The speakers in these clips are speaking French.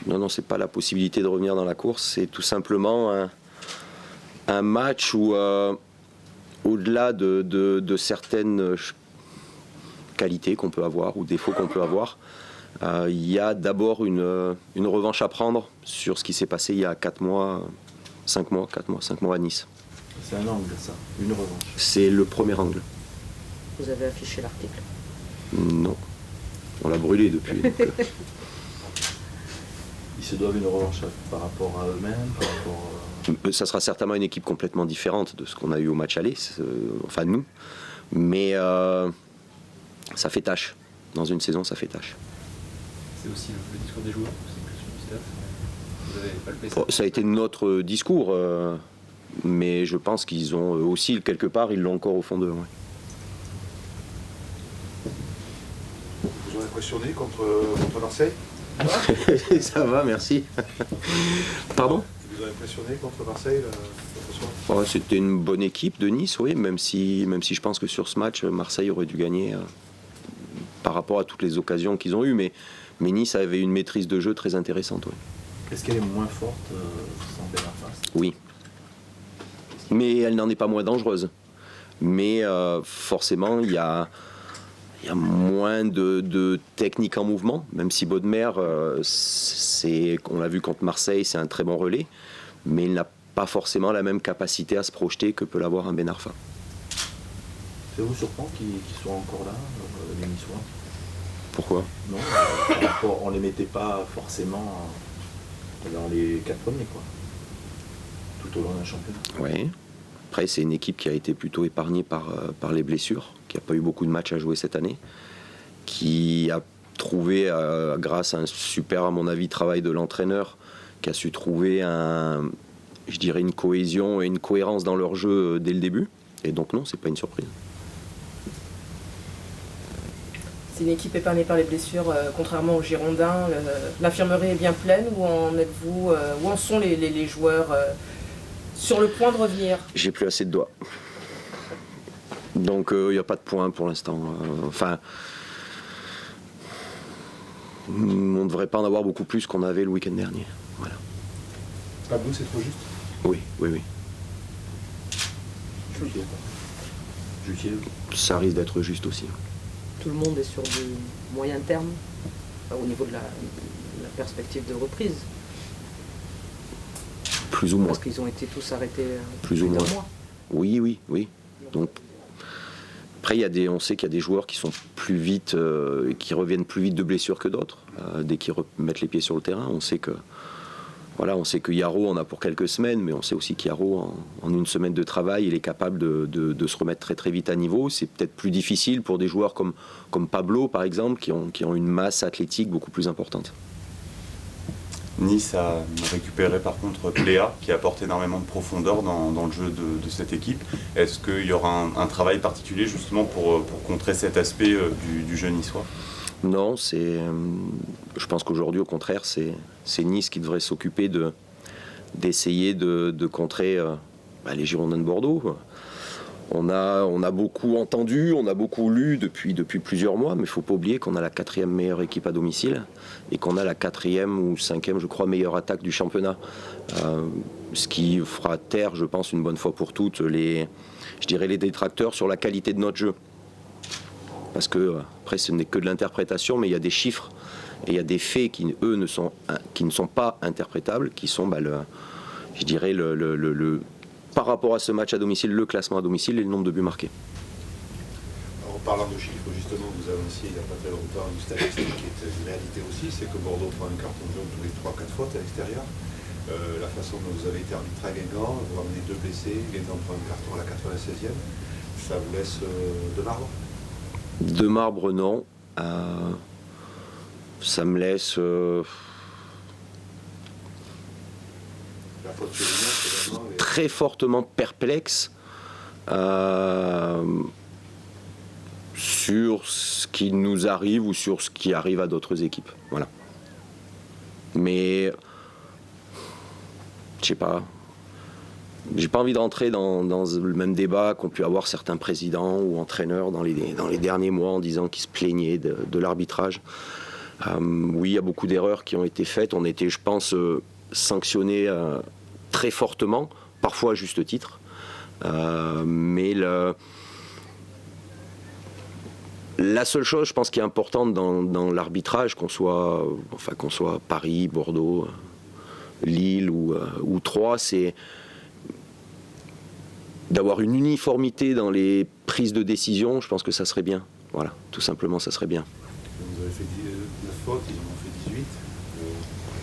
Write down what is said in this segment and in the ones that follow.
Non, c'est pas la possibilité de revenir dans la course, c'est tout simplement un match où, au-delà de certaines qualités qu'on peut avoir ou défauts qu'on peut avoir, il y a d'abord une revanche à prendre sur ce qui s'est passé il y a 5 mois à Nice. C'est un angle, ça, une revanche. C'est le premier angle. Vous avez affiché l'article? Non, on l'a brûlé depuis. Ils se doivent une revanche par rapport à eux-mêmes, par rapport... Ça sera certainement une équipe complètement différente de ce qu'on a eu au match aller, enfin nous, mais ça fait tâche. Dans une saison, ça fait tâche. C'est aussi le discours des joueurs, c'est une question du staff. Vous avez palpé ça? Ça a été notre discours, mais je pense qu'ils ont aussi, quelque part, ils l'ont encore au fond d'eux. Ouais. Vous avez impressionné contre Marseille? Ça va, merci. Pardon? Vous avez impressionné contre Marseille ce soir? C'était une bonne équipe de Nice, oui, même si je pense que sur ce match, Marseille aurait dû gagner par rapport à toutes les occasions qu'ils ont eues, mais Nice avait une maîtrise de jeu très intéressante. Oui. Est-ce qu'elle est moins forte sans Ben Arfa? Oui. Mais elle n'en est pas moins dangereuse. Mais forcément, il y a moins de technique en mouvement, même si Bodmer, on l'a vu contre Marseille, c'est un très bon relais, mais il n'a pas forcément la même capacité à se projeter que peut l'avoir un Ben Arfa. Ça vous surprend qu'ils soient encore là, les Niçois? Pourquoi? Non, on ne les mettait pas forcément dans les 4 premiers, quoi, tout au long d'un championnat. Oui. Après, c'est une équipe qui a été plutôt épargnée par les blessures, qui n'a pas eu beaucoup de matchs à jouer cette année, qui a trouvé, grâce à un super, à mon avis, travail de l'entraîneur, qui a su trouver une cohésion et une cohérence dans leur jeu dès le début. Et donc non, c'est pas une surprise. C'est une équipe épargnée par les blessures, contrairement aux Girondins. L'infirmerie est bien pleine. Où en êtes-vous? Où en sont les joueurs sur le point de revenir? J'ai plus assez de doigts. Donc il n'y a pas de points pour l'instant. On ne devrait pas en avoir beaucoup plus qu'on avait le week-end dernier. Voilà. Pablo, c'est trop juste? Oui. Jutier. Ça risque d'être juste aussi. Tout le monde est sur du moyen terme, au niveau de la perspective de reprise. Plus ou moins. Parce qu'ils ont été tous arrêtés Plus ou moins. d'un mois. Oui. Donc, après, on sait qu'il y a des joueurs qui sont plus vite, qui reviennent plus vite de blessures que d'autres, dès qu'ils remettent les pieds sur le terrain. On sait que Yaro en a pour quelques semaines, mais on sait aussi qu'Yaro, en une semaine de travail, il est capable de se remettre très très vite à niveau. C'est peut-être plus difficile pour des joueurs comme Pablo, par exemple, qui ont une masse athlétique beaucoup plus importante. Nice a récupéré par contre Pléa, qui apporte énormément de profondeur dans le jeu de cette équipe. Est-ce qu'il y aura un travail particulier justement pour contrer cet aspect du jeu niçois? Non, je pense qu'aujourd'hui, au contraire, c'est Nice qui devrait s'occuper d'essayer de contrer les Girondins de Bordeaux. On a beaucoup entendu, on a beaucoup lu depuis plusieurs mois, mais il ne faut pas oublier qu'on a la 4e meilleure équipe à domicile et qu'on a la 4e ou 5e, je crois, meilleure attaque du championnat. Ce qui fera taire, je pense, une bonne fois pour toutes, les détracteurs sur la qualité de notre jeu. Parce que, après, ce n'est que de l'interprétation, mais il y a des chiffres et il y a des faits qui, eux, ne sont pas interprétables, qui sont, par rapport à ce match à domicile, le classement à domicile et le nombre de buts marqués. En parlant de chiffres, justement, vous annonciez il n'y a pas très longtemps une statistique qui est une réalité aussi, c'est que Bordeaux prend un carton jaune tous les 3-4 fautes à l'extérieur. La façon dont vous avez été arbitré à Guingamp, vous ramenez 2 blessés, Guingamp prend un carton à la 96e, ça vous laisse de marbre? De marbre, non. Ça me laisse... La faute sur Lyon, c'est très fortement perplexe sur ce qui nous arrive ou sur ce qui arrive à d'autres équipes. Voilà. Mais je sais pas. J'ai pas envie de rentrer dans le même débat qu'ont pu avoir certains présidents ou entraîneurs dans les derniers mois en disant qu'ils se plaignaient de l'arbitrage. Oui, il y a beaucoup d'erreurs qui ont été faites. On était, je pense, sanctionnés très fortement, parfois à juste titre. Mais la seule chose, je pense, qui est importante dans l'arbitrage, qu'on soit Paris, Bordeaux, Lille ou Troyes, c'est d'avoir une uniformité dans les prises de décision. Je pense que ça serait bien. Voilà, tout simplement, ça serait bien. Vous avez fait 9 fautes, ils en ont fait 18.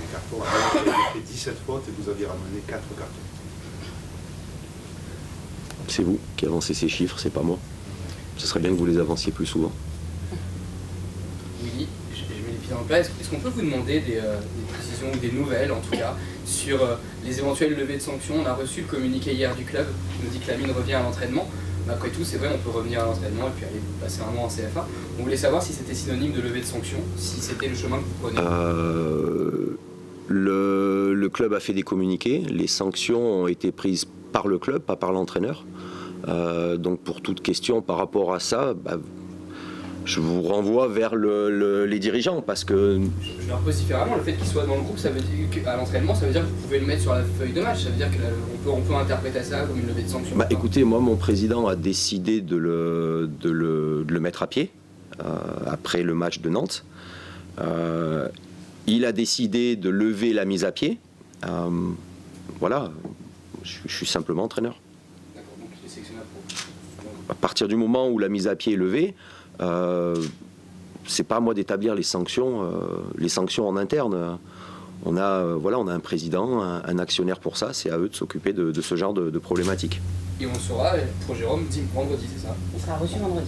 Les cartons, vous avez fait 17 fautes et vous aviez ramené 4 cartons. C'est vous qui avancez ces chiffres, c'est pas moi. Ce serait bien que vous les avanciez plus souvent. Oui, je mets les pieds dans le plat. Est-ce qu'on peut vous demander des précisions ou des nouvelles, en tout cas, sur les éventuelles levées de sanctions? On a reçu le communiqué hier du club qui nous dit que la mine revient à l'entraînement. Mais après tout, c'est vrai, on peut revenir à l'entraînement et puis aller passer un an en CFA. On voulait savoir si c'était synonyme de levée de sanctions, si c'était le chemin que vous prenez. Le club a fait des communiqués. Les sanctions ont été prises par le club, pas par l'entraîneur. Donc pour toute question par rapport à ça, je vous renvoie vers les dirigeants parce que... Je leur pose différemment, le fait qu'il soit dans le groupe, ça veut dire qu'à l'entraînement, ça veut dire que vous pouvez le mettre sur la feuille de match, ça veut dire qu'on peut interpréter ça comme une levée de sanctions. Écoutez, moi mon président a décidé de le mettre à pied après le match de Nantes. Il a décidé de lever la mise à pied. Voilà, je suis simplement entraîneur. D'accord, donc il est sélectionnable À partir du moment où la mise à pied est levée, c'est pas à moi d'établir les sanctions en interne. On a un président, un actionnaire pour ça, c'est à eux de s'occuper de ce genre de problématiques. Et on saura, pour Jérôme, vendredi, c'est ça? Il sera reçu vendredi.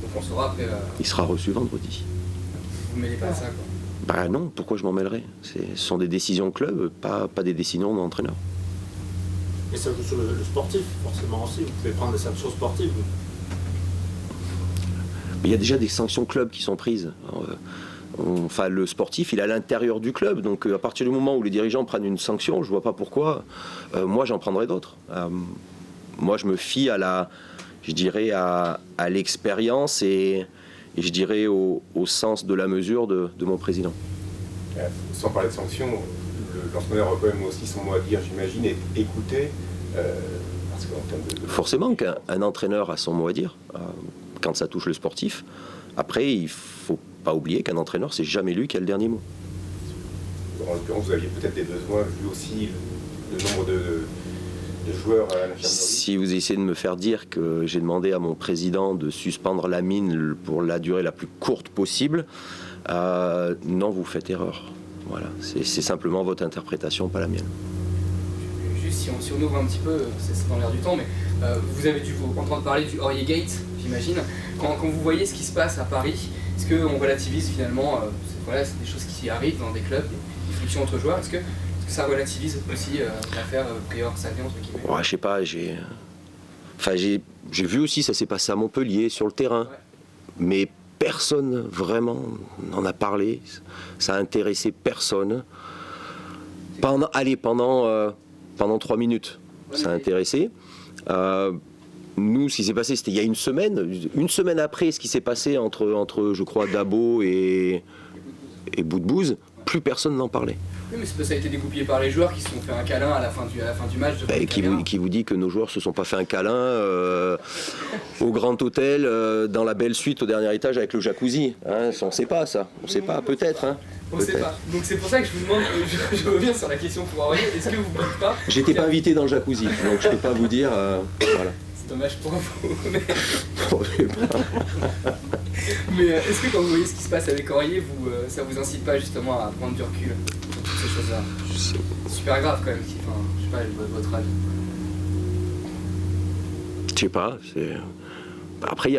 Donc on saura après... Il sera reçu vendredi. Vous ne mêlez pas à ça, quoi. Non, pourquoi je m'en mêlerais? Ce sont des décisions de club, pas des décisions d'entraîneur. Et ça joue sur le sportif, forcément aussi. Vous pouvez prendre des sanctions sportives. Mais il y a déjà des sanctions club qui sont prises. Le sportif, il est à l'intérieur du club. Donc à partir du moment où les dirigeants prennent une sanction, je ne vois pas pourquoi moi j'en prendrais d'autres. Moi je me fie à l'expérience et je dirais au sens de la mesure de mon président. Sans parler de sanctions, l'entraîneur a quand même aussi son mot à dire, j'imagine, et écouter. Parce qu'en termes de... Forcément qu'un entraîneur a son mot à dire quand ça touche le sportif. Après, il ne faut pas oublier qu'un entraîneur, c'est jamais lui qui a le dernier mot. En l'occurrence, vous aviez peut-être des besoins, vu aussi le nombre de joueurs à l'infirmerie. Si vous essayez de me faire dire que j'ai demandé à mon président de suspendre la mine pour la durée la plus courte possible, non, vous faites erreur. Voilà, c'est simplement votre interprétation, pas la mienne. Juste si on ouvre un petit peu, c'est dans l'air du temps, mais vous avez dû vous entendre parler du Aurier Gate, j'imagine. Quand vous voyez ce qui se passe à Paris, est-ce qu'on relativise finalement, c'est des choses qui arrivent dans des clubs, des frictions entre joueurs, est-ce que ça relativise aussi l'affaire Prior-Savian, entre guillemets? Je sais pas, j'ai vu aussi, ça s'est passé à Montpellier, sur le terrain. Ouais. Mais personne vraiment n'en a parlé, ça a intéressé personne. Pendant 3 minutes, ça a intéressé. Nous, ce qui s'est passé, c'était il y a une semaine. Une semaine après, ce qui s'est passé entre je crois, Dabo et Boudbouz, plus personne n'en parlait. Oui, mais ça a été découpillé par les joueurs qui se sont fait un câlin à la fin du match. Qui vous dit que nos joueurs se sont pas fait un câlin au Grand Hôtel, dans la belle suite au dernier étage avec le jacuzzi. Hein, on ne sait pas ça. On ne sait pas, peut-être. Hein, on ne sait pas. Donc c'est pour ça que je vous demande, je reviens sur la question pour Aurier, est-ce que vous ne dites pas... J'étais pas invité dans le jacuzzi, donc je ne peux pas vous dire... voilà. C'est dommage pour vous. Mais est-ce que quand vous voyez ce qui se passe avec Aurier, ça vous incite pas justement à prendre du recul sur toutes ces choses-là? C'est super grave quand même, je sais pas, votre avis. Je sais pas. Après, il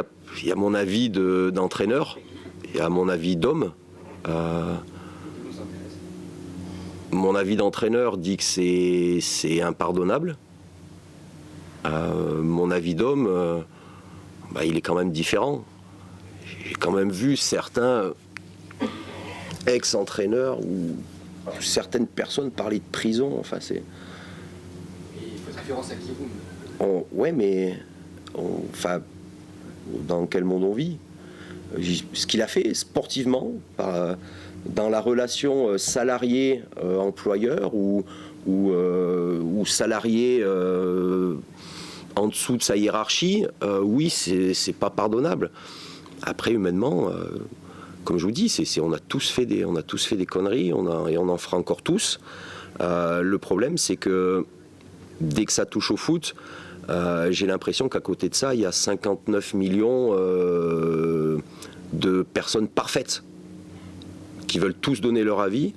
y a mon avis d'entraîneur, il y a mon avis d'homme. Mon avis d'entraîneur dit que c'est impardonnable. Mon avis d'homme, il est quand même différent. J'ai quand même vu certains ex-entraîneurs ou certaines personnes parler de prison. Enfin, c'est. Et il faut référence à Giroud. Ouais, mais dans quel monde on vit? ce qu'il a fait sportivement, dans la relation salarié-employeur ou salarié en dessous de sa hiérarchie, oui, c'est pas pardonnable. Après, humainement, comme je vous dis, on a tous fait des conneries, et on en fera encore tous. Le problème, c'est que dès que ça touche au foot, j'ai l'impression qu'à côté de ça, il y a 59 millions de personnes parfaites qui veulent tous donner leur avis,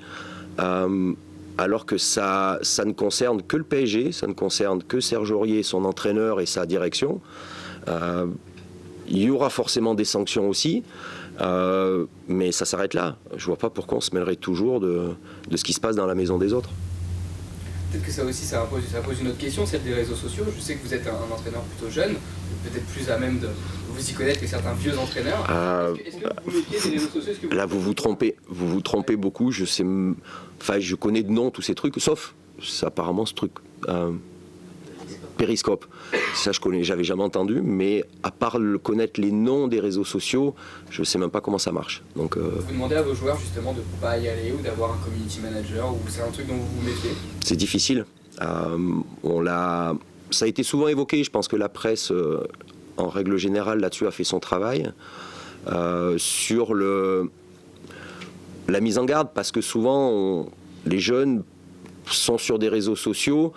alors que ça ne concerne que le PSG, ça ne concerne que Serge Aurier, son entraîneur et sa direction. Il y aura forcément des sanctions aussi, mais ça s'arrête là. Je vois pas pourquoi on se mêlerait toujours de ce qui se passe dans la maison des autres. Peut-être que ça aussi, ça pose une autre question, celle des réseaux sociaux. Je sais que vous êtes un entraîneur plutôt jeune, peut-être plus à même de vous y connaître que certains vieux entraîneurs. Est-ce que vous mettiez des réseaux sociaux? Là, vous vous trompez beaucoup. Je connais de nom tous ces trucs, sauf apparemment ce truc. Périscope. Ça, j'avais jamais entendu, mais à part connaître les noms des réseaux sociaux, je sais même pas comment ça marche. Donc, vous demandez à vos joueurs justement de ne pas y aller ou d'avoir un community manager, ou c'est un truc dont vous vous méfiez? C'est difficile. Ça a été souvent évoqué. Je pense que la presse, en règle générale, là-dessus a fait son travail sur la mise en garde, parce que souvent les jeunes sont sur des réseaux sociaux.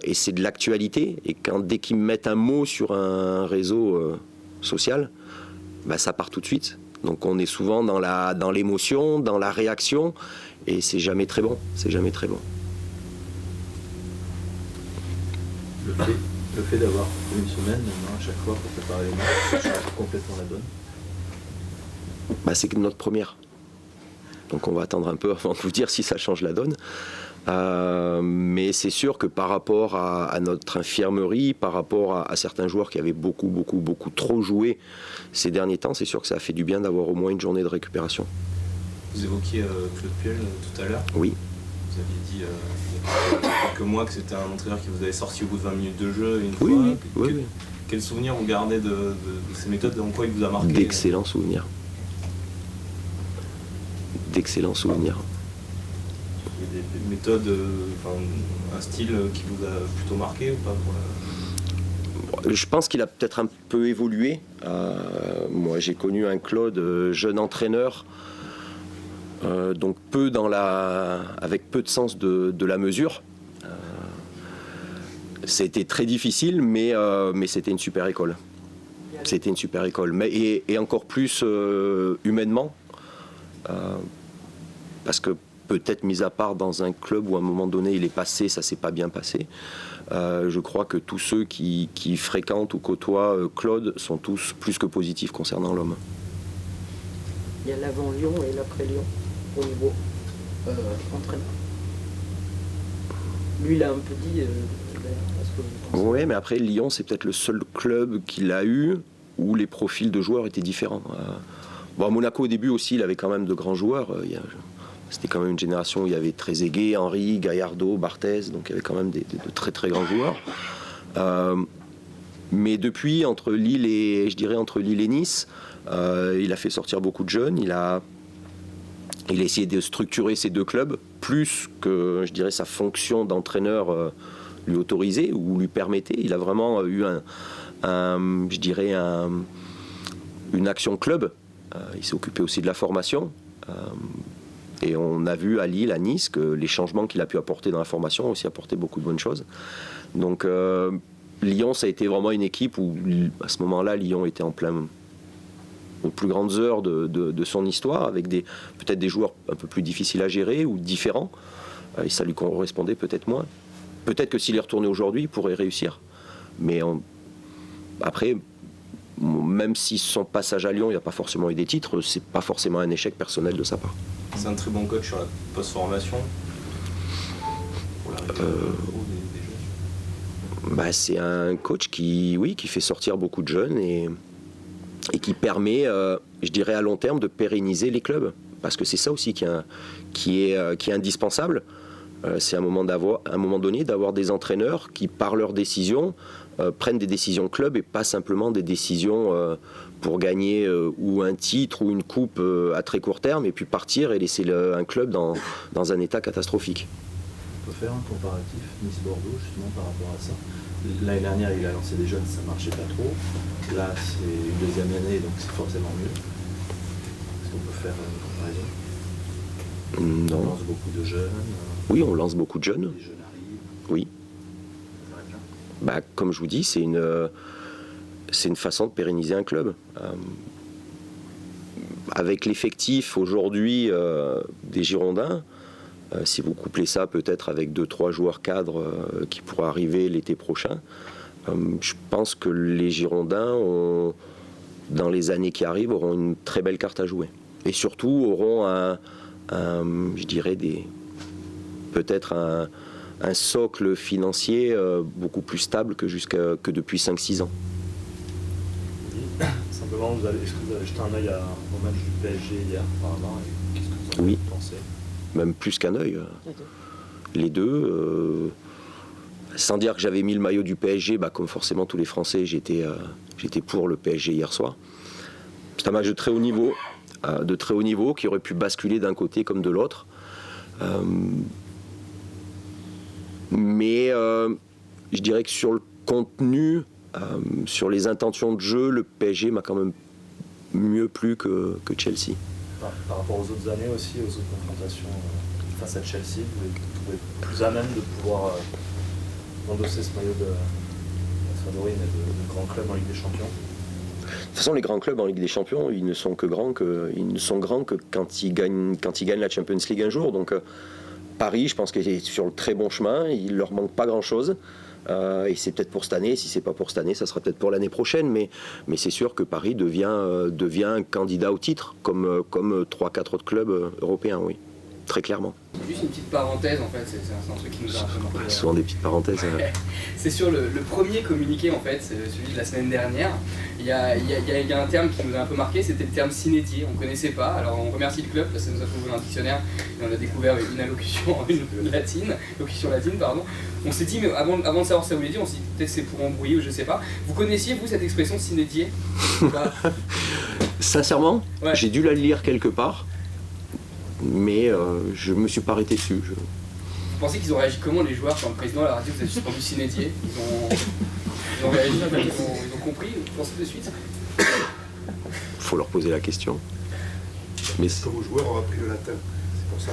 Et c'est de l'actualité, et dès qu'ils mettent un mot sur un réseau social, ça part tout de suite. Donc on est souvent dans l'émotion, dans la réaction, et c'est jamais très bon. C'est jamais très bon. Le fait d'avoir une semaine maintenant à chaque fois pour préparer les matchs, ça change complètement la donne. C'est notre première. Donc on va attendre un peu avant de vous dire si ça change la donne. Mais c'est sûr que par rapport à notre infirmerie, par rapport à certains joueurs qui avaient beaucoup trop joué ces derniers temps, c'est sûr que ça a fait du bien d'avoir au moins une journée de récupération. Vous évoquiez Claude Puel tout à l'heure. Oui. Vous aviez dit il y a quelques mois que c'était un entraîneur qui vous avait sorti au bout de 20 minutes de jeu une fois. Oui. Quel souvenir vous gardez de ces méthodes, en quoi il vous a marqué? D'excellents souvenirs. D'excellents souvenirs. Des méthodes, un style qui vous a plutôt marqué ou pas Je pense qu'il a peut-être un peu évolué. Moi, j'ai connu un Claude, jeune entraîneur, donc avec peu de sens de la mesure. C'était très difficile, mais c'était une super école. C'était une super école, et encore plus humainement, parce que peut-être mis à part dans un club où à un moment donné il est passé, ça s'est pas bien passé. Je crois que tous ceux qui fréquentent ou côtoient Claude sont tous plus que positifs concernant l'homme. Il y a l'avant Lyon et l'après Lyon au niveau entraîneur. Lui, il a un peu dit. Oui, mais après Lyon, c'est peut-être le seul club qu'il a eu où les profils de joueurs étaient différents. À Monaco au début aussi, il avait quand même de grands joueurs. C'était quand même une génération où il y avait Trezeguet, Henry, Gallardo, Barthez, donc il y avait quand même de très très grands joueurs. Mais depuis, entre Lille et Nice, il a fait sortir beaucoup de jeunes. Il a essayé de structurer ces deux clubs, plus que, je dirais, sa fonction d'entraîneur lui autorisait ou lui permettait. Il a vraiment eu une action club. Il s'est occupé aussi de la formation. Et on a vu à Lille, à Nice, que les changements qu'il a pu apporter dans la formation ont aussi apporté beaucoup de bonnes choses. Donc Lyon, ça a été vraiment une équipe où, à ce moment-là, Lyon était en plein aux plus grandes heures de son histoire, avec peut-être des joueurs un peu plus difficiles à gérer ou différents. Et ça lui correspondait peut-être moins. Peut-être que s'il est retourné aujourd'hui, il pourrait réussir. Mais après, même si son passage à Lyon, il n'y a pas forcément eu des titres, c'est pas forcément un échec personnel de sa part. C'est un très bon coach sur la post-formation pour l'arrivée des jeunes. C'est un coach qui fait sortir beaucoup de jeunes et qui permet, je dirais à long terme, de pérenniser les clubs. Parce que c'est ça aussi qui est indispensable. c'est un moment donné d'avoir des entraîneurs qui, par leurs décisions, prennent des décisions club et pas simplement des décisions pour gagner ou un titre ou une coupe à très court terme et puis partir et laisser un club dans un état catastrophique. On peut faire un comparatif Nice-Bordeaux justement par rapport à ça. L'année dernière, il a lancé des jeunes, ça marchait pas trop. Là, c'est une deuxième année, donc c'est forcément mieux. Est-ce qu'on peut faire une comparaison? On lance beaucoup de jeunes. Oui, on lance beaucoup de jeunes. Les jeunes arrivent. Oui. Bah, comme je vous dis, c'est une façon de pérenniser un club. Avec l'effectif aujourd'hui des Girondins, si vous couplez ça peut-être avec 2-3 joueurs cadres qui pourraient arriver l'été prochain, je pense que les Girondins, dans les années qui arrivent, auront une très belle carte à jouer. Et surtout auront je dirais peut-être un socle financier beaucoup plus stable que depuis 5-6 ans. Simplement, est-ce que vous avez jeté un œil au match du PSG hier, apparemment, et qu'est-ce que vous en Oui. pensez? Même plus qu'un œil. Les deux. Sans dire que j'avais mis le maillot du PSG, comme forcément tous les Français, j'étais pour le PSG hier soir. C'est un match de très haut niveau, qui aurait pu basculer d'un côté comme de l'autre. Mais je dirais que sur le contenu, sur les intentions de jeu, le PSG m'a quand même mieux plu que Chelsea. Par rapport aux autres années aussi, aux autres confrontations face à Chelsea, vous trouvez plus à même de pouvoir endosser ce maillot de favori, mais de grand club en Ligue des Champions? De toute façon, les grands clubs en Ligue des Champions, ils ne sont grands que quand ils gagnent la Champions League un jour. Donc Paris, je pense qu'il est sur le très bon chemin. Il leur manque pas grand-chose. Et c'est peut-être pour cette année. Si c'est pas pour cette année, ça sera peut-être pour l'année prochaine. Mais c'est sûr que Paris devient un candidat au titre, comme 3-4 autres clubs européens, oui. Très clairement. Juste une petite parenthèse, en fait, c'est un truc qui nous a un peu marqué. Souvent des petites parenthèses. C'est sur le premier communiqué, en fait, c'est celui de la semaine dernière. Il y a un terme qui nous a un peu marqué, c'était le terme cinédier. On ne connaissait pas, alors on remercie le club, parce que ça nous a trouvé un dictionnaire et on a découvert une allocution latine. On s'est dit, mais avant de savoir ce que ça voulait dire, on s'est dit peut-être c'est pour embrouiller ou je sais pas. Vous connaissiez, vous, cette expression cinédier? Sincèrement, ouais. J'ai dû la lire quelque part. Mais je me suis pas arrêté dessus. Vous pensez qu'ils ont réagi comment, les joueurs, quand le président à la radio vous a suspendu cinédier? Ils ont réagi, ils ont compris, vous pensez de suite? Faut leur poser la question. Mais est-ce que vos joueurs ont appris le latin? C'est pour ça,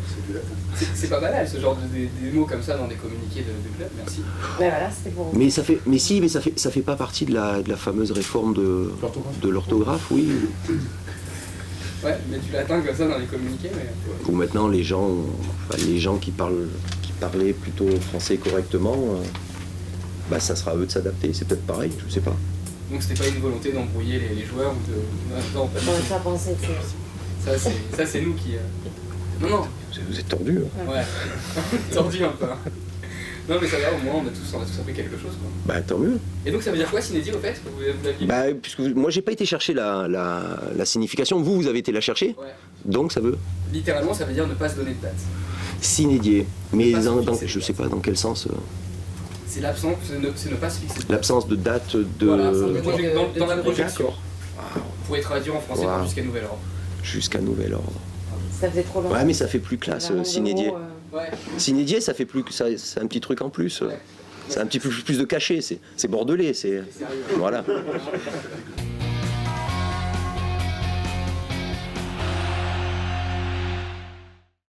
c'est du latin. C'est pas banal ce genre des mots comme ça dans des communiqués de club, merci. Mais voilà, c'était pour... Mais ça fait pas partie de la fameuse réforme de l'orthographe, oui. Ouais, mais du latin comme ça dans les communiqués. Mais... Ou maintenant les gens qui parlaient plutôt français correctement, ça sera à eux de s'adapter. C'est peut-être pareil, je sais pas. Donc c'était pas une volonté d'embrouiller les joueurs ou de... Non, pas du tout. Ça pensait, ça c'est nous qui... Non. Vous êtes tordus. Hein. Ouais, tordus un peu. Non mais ça va, au moins on a tous appris quelque chose, quoi. Tant mieux. Et donc ça veut dire quoi cinédier au fait que vous l'aviez... Puisque moi j'ai pas été chercher la signification, vous avez été la chercher, ouais. Donc ça veut... Littéralement ça veut dire ne pas se donner de date. Cinédier, mais je sais pas dans quel sens... C'est l'absence, c'est ne pas se fixer. L'absence de date de... Voilà, dans la projection. D'accord. Vous pouvez traduire en français par jusqu'à nouvel ordre. Jusqu'à nouvel ordre. Ça faisait trop longtemps. Ouais, mais ça fait plus classe, cinédier. Ouais. Cinédier, ça fait plus, c'est un petit truc en plus. Ouais. C'est un petit peu plus de cachet. C'est bordelais. Voilà.